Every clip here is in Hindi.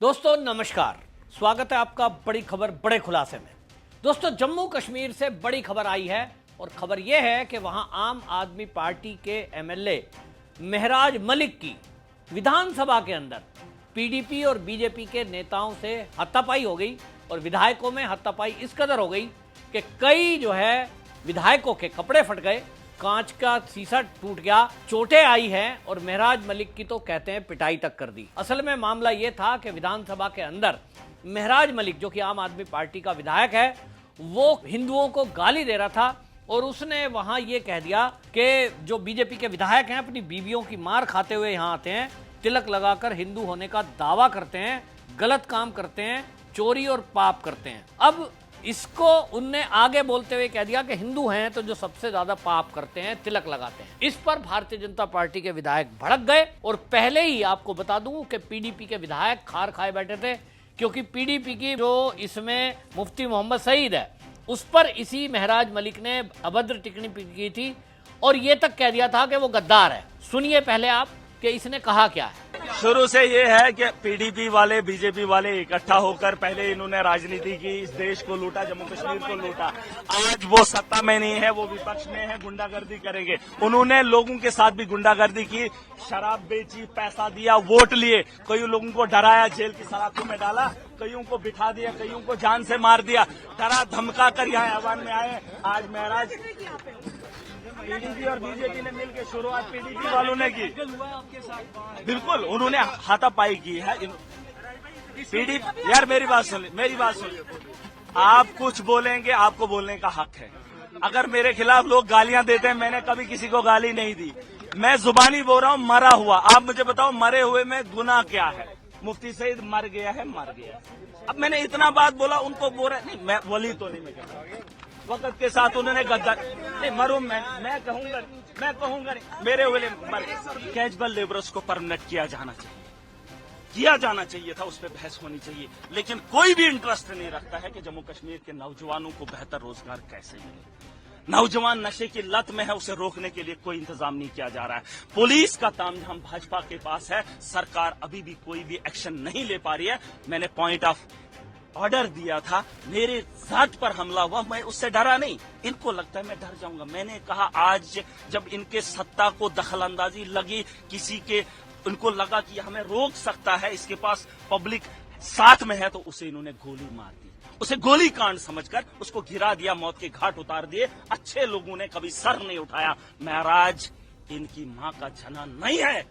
दोस्तों नमस्कार, स्वागत है आपका बड़ी खबर बड़े खुलासे में। दोस्तों जम्मू कश्मीर से बड़ी खबर आई है और खबर यह है कि वहां आम आदमी पार्टी के एमएलए महराज मलिक की विधानसभा के अंदर पीडीपी और बीजेपी के नेताओं से हाथापाई हो गई और विधायकों में हाथापाई इस कदर हो गई कि कई विधायकों के कपड़े फट गए, कांच का शीशा टूट गया, चोटें आई हैं और महराज मलिक की तो कहते हैं पिटाई तक कर दी। असल में मामला यह था कि विधानसभा के अंदर महराज मलिक जो कि आम आदमी पार्टी का विधायक है, वो हिंदुओं को गाली दे रहा था और उसने वहां ये कह दिया कि जो बीजेपी के विधायक हैं अपनी बीवियों की मार खाते हुए यहां आते हैं, तिलक लगाकर हिंदू होने का दावा करते हैं, गलत काम करते हैं, चोरी और पाप करते हैं। अब इसको उनने आगे बोलते हुए कह दिया कि हिंदू हैं तो जो सबसे ज्यादा पाप करते हैं, तिलक लगाते हैं। इस पर भारतीय जनता पार्टी के विधायक भड़क गए और पहले ही आपको बता दूं कि पीडीपी के विधायक खार खाए बैठे थे, क्योंकि पीडीपी की जो इसमें मुफ्ती मोहम्मद सईद है उस पर इसी महराज मलिक ने अभद्र टिप्पणी की थी और यह तक कह दिया था कि वो गद्दार है। सुनिए पहले आप कि इसने कहा क्या है। शुरू से ये है कि पीडीपी वाले बीजेपी वाले इकट्ठा होकर पहले इन्होंने राजनीति की, इस देश को लूटा, जम्मू कश्मीर को लूटा। आज वो सत्ता में नहीं है, वो विपक्ष में है, गुंडागर्दी करेंगे। उन्होंने लोगों के साथ भी गुंडागर्दी की, शराब बेची, पैसा दिया, वोट लिए, कई लोगों को डराया, जेल की सलाखों में डाला, कईयों को बिठा दिया, कईयों को जान से मार दिया, डरा धमका कर यहाँ ऐवान में आए। आज महराज पीडीपी और बीजेपी ने मिलकर शुरुआत पीडीपी वालों ने की, बिल्कुल उन्होंने हाथापाई की है। पीडीपी यार मेरी बात सुन। आप कुछ बोलेंगे, आपको बोलने का हक है। अगर मेरे खिलाफ लोग गालियां देते हैं, मैंने कभी किसी को गाली नहीं दी, मैं जुबानी बोल रहा हूं मरा हुआ। आप मुझे बताओ मरे हुए में गुनाह क्या है? मुफ्ती सईद मर गया है, मर गया। अब मैंने इतना बात बोला, उनको बोल रहा नहीं, मैं वली तो नहीं, मैं कहता वक्त के साथ उन्होंने गद्दार नहीं मरूं, मैं कहूंगा नहीं, मेरे वाले कैजुअल लेबरर्स को परमिनेंट किया जाना चाहिए था, उस पर बहस होनी चाहिए। लेकिन कोई भी इंटरेस्ट नहीं रखता है कि जम्मू कश्मीर के नौजवानों को बेहतर रोजगार कैसे मिले। नौजवान नशे की लत में है, उसे रोकने के लिए कोई इंतजाम नहीं किया जा रहा है। पुलिस का तामझाम भाजपा के पास है, सरकार अभी भी कोई भी एक्शन नहीं ले पा रही है। मैंने पॉइंट ऑफ ऑर्डर दिया था, मेरे जात पर हमला हुआ, मैं उससे डरा नहीं। इनको लगता है मैं डर जाऊंगा। मैंने कहा आज जब इनके सत्ता को दखलंदाजी लगी, किसी के उनको लगा कि हमें रोक सकता है, इसके पास पब्लिक साथ में है, तो उसे इन्होंने गोली मार दी। उसे गोली कांड समझकर उसको गिरा दिया, मौत के घाट उतार दिए। अच्छे लोगों ने कभी सर नहीं उठाया। महराज इनकी मां का जना नहीं है।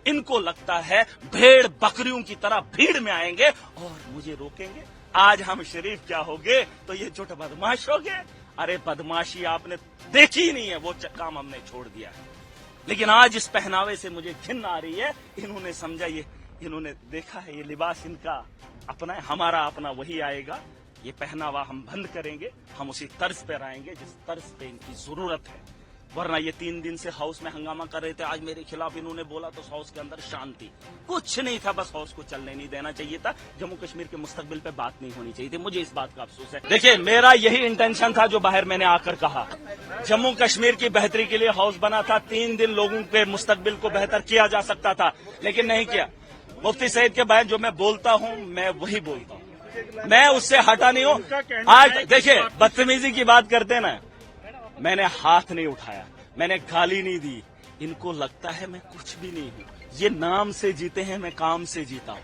इनको लगता है भेड़ बकरियों की तरह भीड़ में आएंगे और मुझे रोकेंगे। आज हम शरीफ क्या होंगे तो ये झूठ बदमाश हो गए। अरे बदमाशी आपने देखी ही नहीं है, वो काम हमने छोड़ दिया है। लेकिन आज इस पहनावे से मुझे घिन आ रही है। इन्होंने समझा, ये इन्होंने देखा है, ये लिबास इनका अपना है, हमारा अपना वही आएगा। ये पहनावा हम बंद करेंगे, हम उसी तर्ज पर आएंगे जिस तर्ज पे इनकी जरूरत है। वरना ये 3 दिन से हाउस में हंगामा कर रहे थे। आज मेरे खिलाफ इन्होंने बोला तो हाउस के अंदर शांति कुछ नहीं था, बस हाउस को चलने नहीं देना चाहिए था। जम्मू कश्मीर के मुस्तकबिल पे बात नहीं होनी चाहिए थी। मुझे इस बात का अफसोस है। देखिए मेरा यही इंटेंशन था जो बाहर मैंने आकर कहा, जम्मू कश्मीर की बेहतरी के लिए हाउस बना था। 3 दिन लोगों के मुस्तकबिल को बेहतर किया जा सकता था, लेकिन नहीं किया। मुफ्ती सईद के बयान जो मैं बोलता हूँ, मैं वही बोलता हूँ, मैं उससे हटा नहीं हूँ। आज देखिए बदतमीजी की बात करते ना, मैंने हाथ नहीं उठाया, मैंने गाली नहीं दी। इनको लगता है मैं कुछ भी नहीं हूं। ये नाम से जीते हैं, मैं काम से जीता हूं।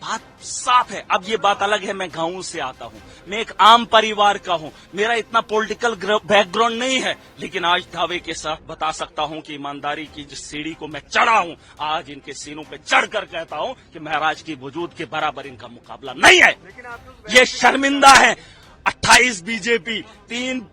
बात साफ है। अब ये बात अलग है, मैं गांव से आता हूं, मैं एक आम परिवार का हूं, मेरा इतना पॉलिटिकल बैकग्राउंड नहीं है। लेकिन आज दावे के साथ बता सकता हूं कि ईमानदारी की जिस सीढ़ी को मैं चढ़ा हूं, आज इनके सीनों पे चढ़कर कहता हूं कि महराज की वजूद के बराबर इनका मुकाबला नहीं है। ये शर्मिंदा है। 28 बीजेपी, 3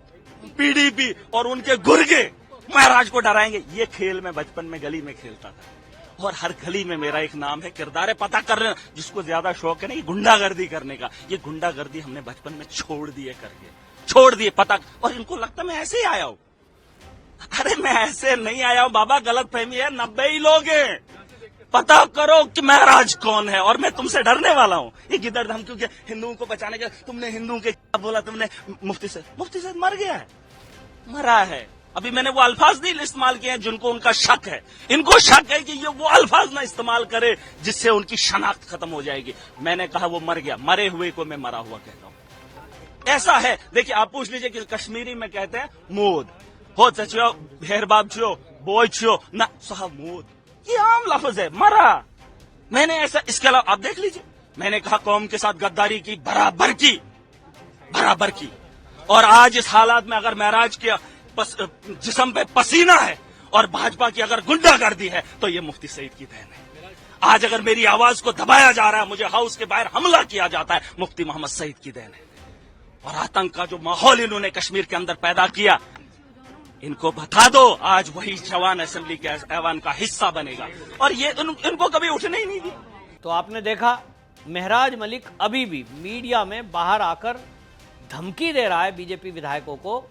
पीडीपी और उनके गुर्गे महराज को डराएंगे। ये खेल मैं बचपन में गली में खेलता था और हर गली में मेरा एक नाम है, किरदार है, पता कर रहे हैं। जिसको ज्यादा शौक है ना गुंडागर्दी करने का, ये गुंडागर्दी हमने बचपन में छोड़ दिए पता। और इनको लगता मैं ऐसे ही आया हूं। अरे मैं ऐसे नहीं आया हूं बाबा, गलत फहमी है। 90 ही लोग हैं। पता करो कि महराज कौन है और मैं तुमसे डरने वाला हूँ। ये गिदड़ धमकी के हिंदुओं को बचाने के, तुमने हिंदुओं के क्या बोला, तुमने मुफ्ती सईद मर गया है, मरा है। अभी मैंने वो अल्फाज नहीं इस्तेमाल किए हैं जिनको उनका शक है। इनको शक है कि ये वो अल्फाज ना इस्तेमाल करे जिससे उनकी शनाख्त खत्म हो जाएगी। मैंने कहा वो मर गया, मरे हुए को मैं मरा हुआ कहता हूं। ऐसा है, देखिए आप पूछ लीजिए कि कश्मीरी में कहते हैं मोद हो चचो हेर बाप छो बोय छो ना साहब मोद, ये आम लफ्ज है, मरा। मैंने ऐसा, इसके अलावा आप देख लीजिए, मैंने कहा कौम के साथ गद्दारी की, बराबर की। और आज इस हालात में अगर महराज के जिस्म पे पसीना है और भाजपा की अगर गुंडागर्दी है तो ये मुफ्ती सईद की देन है। आज अगर मेरी आवाज को दबाया जा रहा है, मुझे हाउस के बाहर हमला किया जाता है, मुफ्ती मोहम्मद सईद की देन है। और आतंक का जो माहौल इन्होंने कश्मीर के अंदर पैदा किया, इनको बता दो आज वही जवान असेंबली के ऐवान का हिस्सा बनेगा। और ये इनको कभी उठने ही नहीं दी। तो आपने देखा महराज मलिक अभी भी मीडिया में बाहर आकर धमकी दे रहा है बीजेपी विधायकों को,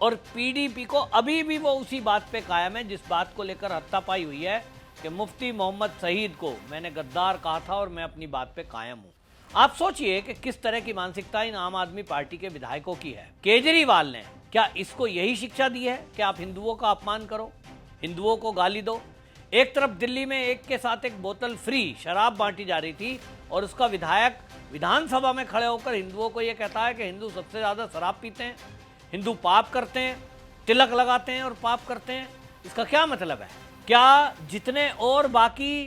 और पीडीपी को अभी भी वो उसी बात पे कायम है जिस बात को लेकर हत्तापाई हुई है कि मुफ्ती मोहम्मद सईद को मैंने गद्दार कहा था और मैं अपनी बात पे कायम हूं। आप सोचिए कि किस तरह की मानसिकता इन आम आदमी पार्टी के विधायकों की है। केजरीवाल ने क्या इसको यही शिक्षा दी है कि आप हिंदुओं का अपमान करो, हिंदुओं को गाली दो? एक तरफ दिल्ली में एक के साथ एक बोतल फ्री शराब बांटी जा रही थी और उसका विधायक विधानसभा में खड़े होकर हिंदुओं को यह कहता है कि हिंदू सबसे ज्यादा शराब पीते हैं, हिंदू पाप करते हैं, तिलक लगाते हैं और पाप करते हैं। इसका क्या मतलब है? क्या जितने और बाकी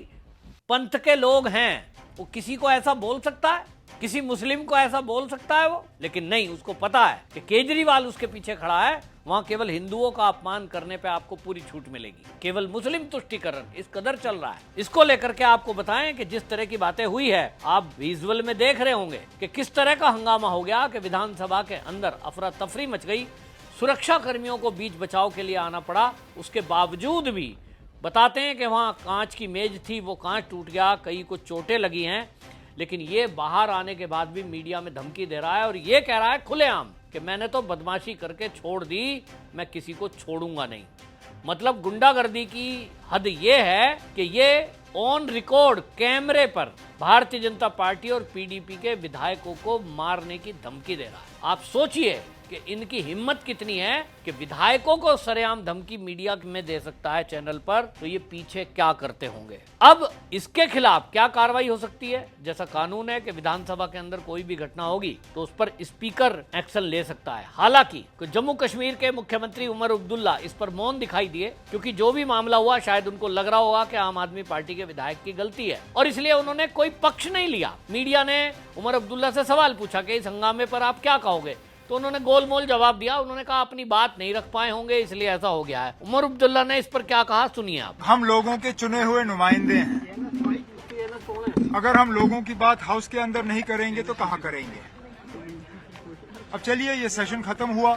पंथ के लोग हैं वो किसी को ऐसा बोल सकता है? किसी मुस्लिम को ऐसा बोल सकता है वो? लेकिन नहीं, उसको पता है कि केजरीवाल उसके पीछे खड़ा है, वहां केवल हिंदुओं का अपमान करने पे आपको पूरी छूट मिलेगी। केवल मुस्लिम तुष्टीकरण इस कदर चल रहा है। इसको लेकर के आपको बताएं कि जिस तरह की बातें हुई है, आप विजुअल में देख रहे होंगे कि किस तरह का हंगामा हो गया कि विधानसभा के अंदर अफरा तफरी मच गई। सुरक्षा कर्मियों को बीच बचाव के लिए आना पड़ा। उसके बावजूद भी बताते हैं कि वहां कांच की मेज थी, वो कांच टूट गया, कई को चोटें लगी हैं। लेकिन ये बाहर आने के बाद भी मीडिया में धमकी दे रहा है और ये कह रहा है खुलेआम कि मैंने तो बदमाशी करके छोड़ दी, मैं किसी को छोड़ूंगा नहीं। मतलब गुंडागर्दी की हद ये है कि ये ऑन रिकॉर्ड कैमरे पर भारतीय जनता पार्टी और पीडीपी के विधायकों को मारने की धमकी दे रहा है। आप सोचिए कि इनकी हिम्मत कितनी है कि विधायकों को सरेआम धमकी मीडिया में दे सकता है चैनल पर, तो ये पीछे क्या करते होंगे। अब इसके खिलाफ क्या कार्रवाई हो सकती है? जैसा कानून है कि विधानसभा के अंदर कोई भी घटना होगी तो उस पर स्पीकर एक्शन ले सकता है। हालांकि जम्मू कश्मीर के मुख्यमंत्री उमर अब्दुल्ला इस पर मौन दिखाई दिए, क्योंकि जो भी मामला हुआ शायद उनको लग रहा होगा कि आम आदमी पार्टी के विधायक की गलती है और इसलिए उन्होंने कोई पक्ष नहीं लिया। मीडिया ने उमर अब्दुल्ला से सवाल पूछा कि इस हंगामे पर आप क्या कहोगे, तो उन्होंने गोलमोल जवाब दिया। उन्होंने कहा अपनी बात नहीं रख पाए होंगे इसलिए ऐसा हो गया है। उमर अब्दुल्ला ने इस पर क्या कहा, सुनिए आप। हम लोगों के चुने हुए नुमाइंदे हैं, अगर हम लोगों की बात हाउस के अंदर नहीं करेंगे तो कहां करेंगे। अब चलिए, ये सेशन खत्म हुआ,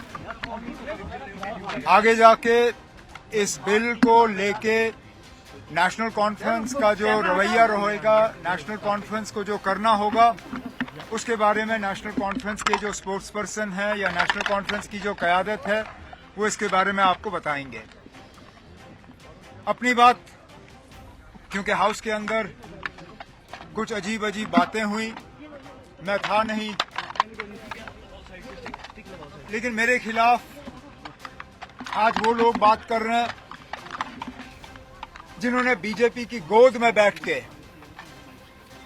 आगे जाके इस बिल को लेके नेशनल कॉन्फ्रेंस का जो रवैया रहेगा, नेशनल कॉन्फ्रेंस को जो करना होगा, उसके बारे में नेशनल कॉन्फ्रेंस के जो स्पोर्ट्स पर्सन है या नेशनल कॉन्फ्रेंस की जो क़यादत है वो इसके बारे में आपको बताएंगे। अपनी बात, क्योंकि हाउस के अंदर कुछ अजीब अजीब बातें हुई, मैं था नहीं, लेकिन मेरे खिलाफ आज वो लोग बात कर रहे हैं जिन्होंने बीजेपी की गोद में बैठ के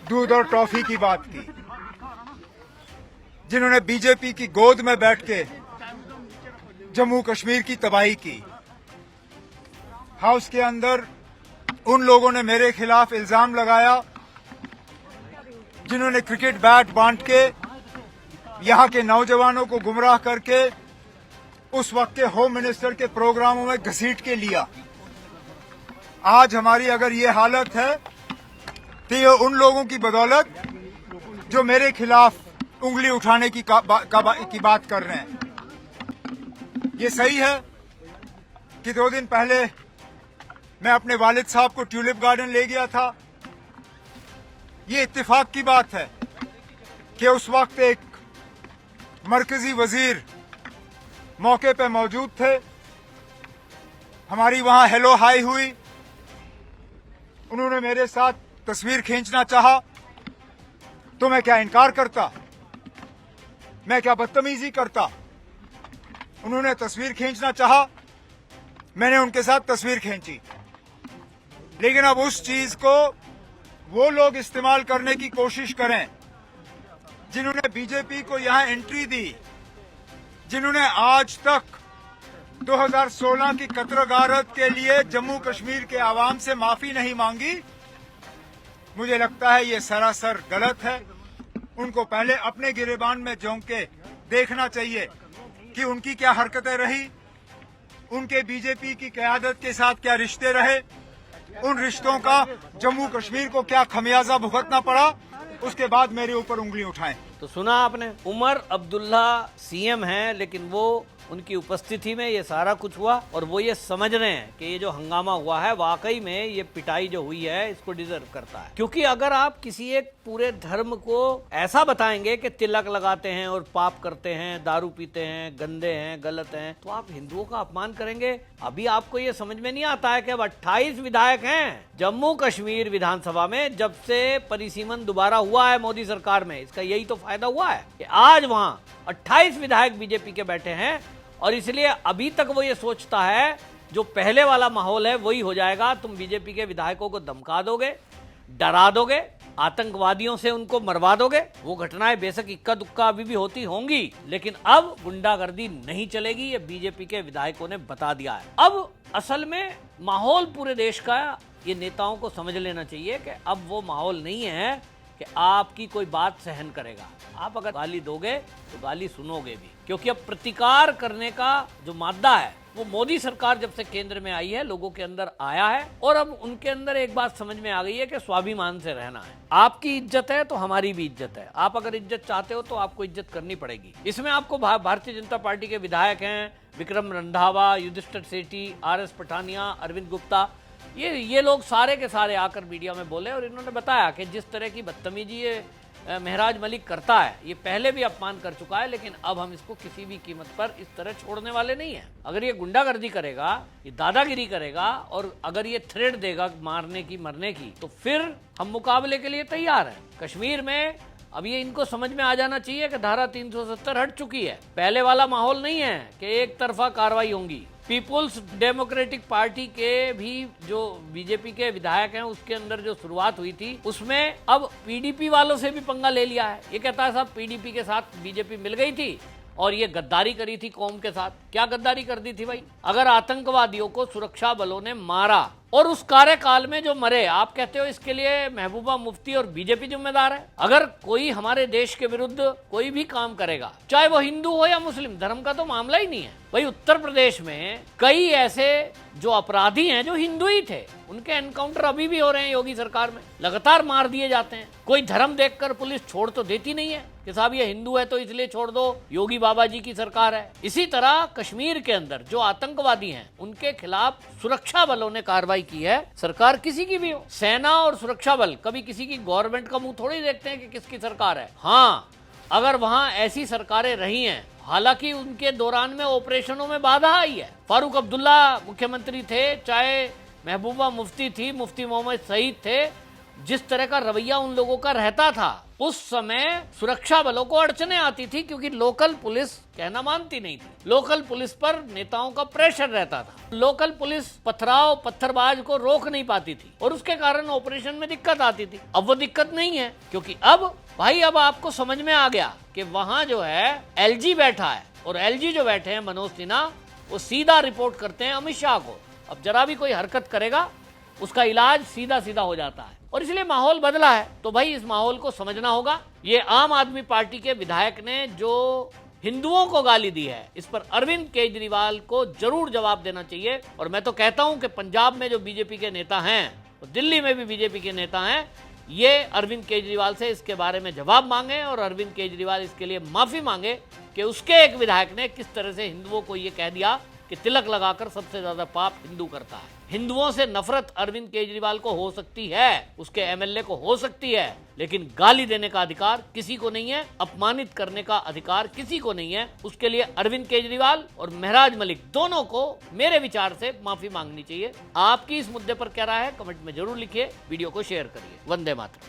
दूध और टॉफी की बात की, जिन्होंने बीजेपी की गोद में बैठ के जम्मू कश्मीर की तबाही की। हाउस के अंदर उन लोगों ने मेरे खिलाफ इल्जाम लगाया जिन्होंने क्रिकेट बैट बांट के यहां के नौजवानों को गुमराह करके उस वक्त के होम मिनिस्टर के प्रोग्रामों में घसीट के लिया। आज हमारी अगर ये हालत है तो ये उन लोगों की बदौलत जो मेरे खिलाफ उंगली उठाने की बात कर रहे हैं। ये सही है कि 2 दिन पहले मैं अपने वालिद साहब को ट्यूलिप गार्डन ले गया था। ये इत्तेफाक की बात है कि उस वक्त एक मरकजी वजीर मौके पे मौजूद थे, हमारी वहां हेलो हाई हुई, उन्होंने मेरे साथ तस्वीर खींचना चाहा तो मैं क्या इनकार करता, मैं क्या बदतमीजी करता। उन्होंने तस्वीर खींचना चाहा मैंने उनके साथ तस्वीर खींची। लेकिन अब उस चीज को वो लोग इस्तेमाल करने की कोशिश करें जिन्होंने बीजेपी को यहां एंट्री दी, जिन्होंने आज तक 2016 की कत्ल गारत के लिए जम्मू कश्मीर के आवाम से माफी नहीं मांगी। मुझे लगता है ये सरासर गलत है। उनको पहले अपने गिरेबान में झोंक के देखना चाहिए कि उनकी क्या हरकतें रही, उनके बीजेपी की क़यादत के साथ क्या रिश्ते रहे, उन रिश्तों का जम्मू कश्मीर को क्या खमियाजा भुगतना पड़ा, उसके बाद मेरे ऊपर उंगली उठाएं। तो सुना आपने, उमर अब्दुल्ला सीएम हैं, लेकिन वो उनकी उपस्थिति में ये सारा कुछ हुआ और वो ये समझ रहे हैं कि ये जो हंगामा हुआ है वाकई में ये पिटाई जो हुई है इसको डिजर्व करता है। क्योंकि अगर आप किसी एक पूरे धर्म को ऐसा बताएंगे कि तिलक लगाते हैं और पाप करते हैं, दारू पीते हैं, गंदे हैं, गलत हैं, तो आप हिंदुओं का अपमान करेंगे। अभी आपको ये समझ में नहीं आता है कि अब 28 विधायक हैं जम्मू कश्मीर विधानसभा में, जब से परिसीमन दोबारा हुआ है मोदी सरकार में। इसका यही तो फायदा हुआ है कि आज वहां 28 विधायक बीजेपी के बैठे हैं और इसलिए अभी तक वो ये सोचता है जो पहले वाला माहौल है वही हो जाएगा। तुम बीजेपी के विधायकों को धमका दोगे, डरा दोगे, आतंकवादियों से उनको मरवा दोगे। वो घटनाएं बेशक इक्का दुक्का अभी भी होती होंगी, लेकिन अब गुंडागर्दी नहीं चलेगी, ये बीजेपी के विधायकों ने बता दिया है। अब असल में माहौल पूरे देश का, ये नेताओं को समझ लेना चाहिए कि अब वो माहौल नहीं है कि आपकी कोई बात सहन करेगा। आप अगर गाली दोगे तो गाली सुनोगे भी, क्योंकि अब प्रतिकार करने का जो मादा है वो मोदी सरकार जब से केंद्र में आई है लोगों के अंदर आया है और अब उनके अंदर एक बात समझ में आ गई है कि स्वाभिमान से रहना है। आपकी इज्जत है तो हमारी भी इज्जत है। आप अगर इज्जत चाहते हो तो आपको इज्जत करनी पड़ेगी। इसमें आपको भारतीय जनता पार्टी के विधायक हैं विक्रम रंधावा, युधिष्ठिर सेठी, आर.एस. पठानिया, अरविंद गुप्ता, ये लोग सारे के सारे आकर मीडिया में बोले और इन्होंने बताया कि जिस तरह की बदतमीजी ये महराज मलिक करता है, ये पहले भी अपमान कर चुका है, लेकिन अब हम इसको किसी भी कीमत पर इस तरह छोड़ने वाले नहीं हैं। अगर ये गुंडागर्दी करेगा, ये दादागिरी करेगा और अगर ये थ्रेट देगा मारने की, मरने की, तो फिर हम मुकाबले के लिए तैयार हैं। कश्मीर में अब ये इनको समझ में आ जाना चाहिए कि धारा 370 हट चुकी है। पहले वाला माहौल नहीं है कि एक तरफा कार्रवाई होंगी। पीपुल्स डेमोक्रेटिक पार्टी के भी जो बीजेपी के विधायक हैं उसके अंदर जो शुरुआत हुई थी उसमें अब पीडीपी वालों से भी पंगा ले लिया है। ये कहता है साहब पीडीपी के साथ बीजेपी मिल गई थी और ये गद्दारी करी थी कौम के साथ। क्या गद्दारी कर दी थी भाई? अगर आतंकवादियों को सुरक्षा बलों ने मारा और उस कार्यकाल में जो मरे, आप कहते हो इसके लिए महबूबा मुफ्ती और बीजेपी जिम्मेदार है? अगर कोई हमारे देश के विरुद्ध कोई भी काम करेगा, चाहे वो हिंदू हो या मुस्लिम, धर्म का तो मामला ही नहीं है भाई। उत्तर प्रदेश में कई ऐसे जो अपराधी हैं जो हिंदू ही थे, उनके एनकाउंटर अभी भी हो रहे हैं योगी सरकार में, लगातार मार दिए जाते हैं। कोई धर्म देखकर पुलिस छोड़ तो देती नहीं है कि साहब ये हिंदू है तो इसलिए छोड़ दो, योगी बाबा जी की सरकार है। इसी तरह कश्मीर के अंदर जो आतंकवादी हैं उनके खिलाफ सुरक्षा बलों ने कार्रवाई की है, सरकार किसी की भी हो। सेना और सुरक्षा बल कभी किसी की गवर्नमेंट का मुंह थोड़ी देखते हैं कि किसकी सरकार है। हाँ, अगर वहां ऐसी सरकारें रही हैं, हालांकि उनके दौरान में ऑपरेशनों में बाधा आई है। फारूक अब्दुल्ला मुख्यमंत्री थे, चाहे महबूबा मुफ्ती थी, मुफ्ती मोहम्मद सईद थे, जिस तरह का रवैया उन लोगों का रहता था उस समय सुरक्षा बलों को अड़चने आती थी क्योंकि लोकल पुलिस कहना मानती नहीं थी। लोकल पुलिस पर नेताओं का प्रेशर रहता था। लोकल पुलिस पथराव पत्थरबाज को रोक नहीं पाती थी और उसके कारण ऑपरेशन में दिक्कत आती थी। अब वो दिक्कत नहीं है क्योंकि अब भाई अब आपको समझ में आ गया कि वहां जो है एलजी बैठा है और एलजी जो बैठे हैं मनोज सिन्हा, वो सीधा रिपोर्ट करते हैं अमित शाह को। अब जरा भी कोई हरकत करेगा उसका इलाज सीधा सीधा हो जाता है और इसलिए माहौल बदला है। तो भाई इस माहौल को समझना होगा। ये आम आदमी पार्टी के विधायक ने जो हिंदुओं को गाली दी है, इस पर अरविंद केजरीवाल को जरूर जवाब देना चाहिए। और मैं तो कहता हूं कि पंजाब में जो बीजेपी के नेता हैं, और दिल्ली में भी बीजेपी के नेता हैं, ये अरविंद केजरीवाल से इसके बारे में जवाब मांगे और अरविंद केजरीवाल इसके लिए माफी मांगे कि उसके एक विधायक ने किस तरह से हिंदुओं को ये कह दिया कि तिलक लगाकर सबसे ज्यादा पाप हिंदू करता है। हिंदुओं से नफरत अरविंद केजरीवाल को हो सकती है, उसके एमएलए को हो सकती है, लेकिन गाली देने का अधिकार किसी को नहीं है, अपमानित करने का अधिकार किसी को नहीं है। उसके लिए अरविंद केजरीवाल और महराज मलिक दोनों को मेरे विचार से माफी मांगनी चाहिए। आपकी इस मुद्दे पर क्या राय है कमेंट में जरूर लिखिए, वीडियो को शेयर करिए। वंदे मातरम।